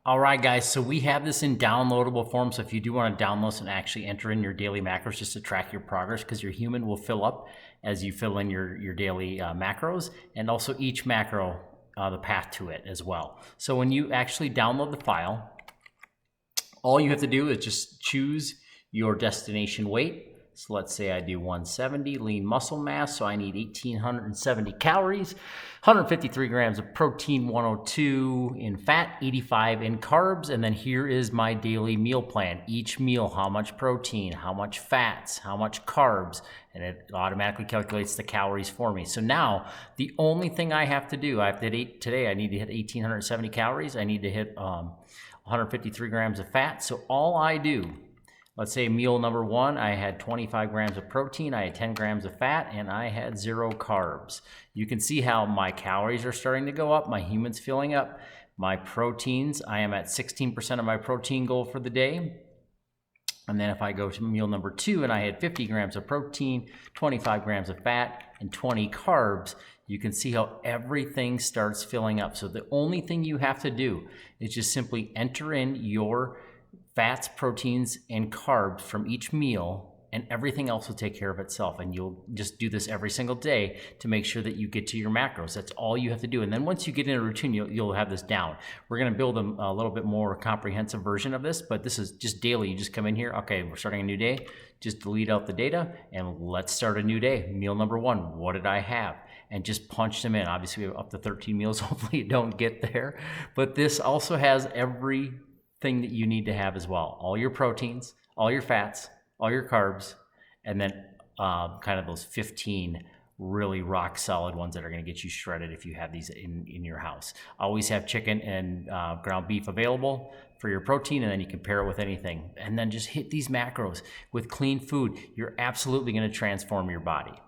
All right, guys, so we have this in downloadable form. So if you do want to download this and actually enter in your daily macros just to track your progress, because your human will fill up as you fill in your daily macros, and also each macro, the path to it as well. So when you actually download the file, all you have to do is just choose your destination weight. So let's say I do 170 lean muscle mass, so I need 1,870 calories, 153 grams of protein, 102 in fat, 85 in carbs, and then here is my daily meal plan. Each meal, how much protein, how much fats, how much carbs, and it automatically calculates the calories for me. So now the only thing I have to do, I have to hit today, I need to hit 1,870 calories, I need to hit 153 grams of fat. So all I do, let's say meal number one, I had 25 grams of protein, I had 10 grams of fat, and I had 0 carbs. You can see how my calories are starting to go up, my human's filling up. My proteins, I am at 16% of my protein goal for the day. And then if I go to meal number two and I had 50 grams of protein, 25 grams of fat, and 20 carbs, you can see how everything starts filling up. So the only thing you have to do is just simply enter in your fats, proteins, and carbs from each meal, and everything else will take care of itself. And you'll just do this every single day to make sure that you get to your macros. That's all you have to do. And then once you get in a routine, you'll have this down. We're going to build a little bit more comprehensive version of this, but this is just daily. You just come in here. Okay, we're starting a new day. Just delete out the data and let's start a new day. Meal number one, what did I have? And just punch them in. Obviously, we have up to 13 meals. Hopefully you don't get there. But this also has everything that you need to have as well. All your proteins, all your fats, all your carbs, and then kind of those 15 really rock solid ones that are going to get you shredded if you have these in your house. Always have chicken and ground beef available for your protein, and then you can pair it with anything. And then just hit these macros with clean food. You're absolutely going to transform your body.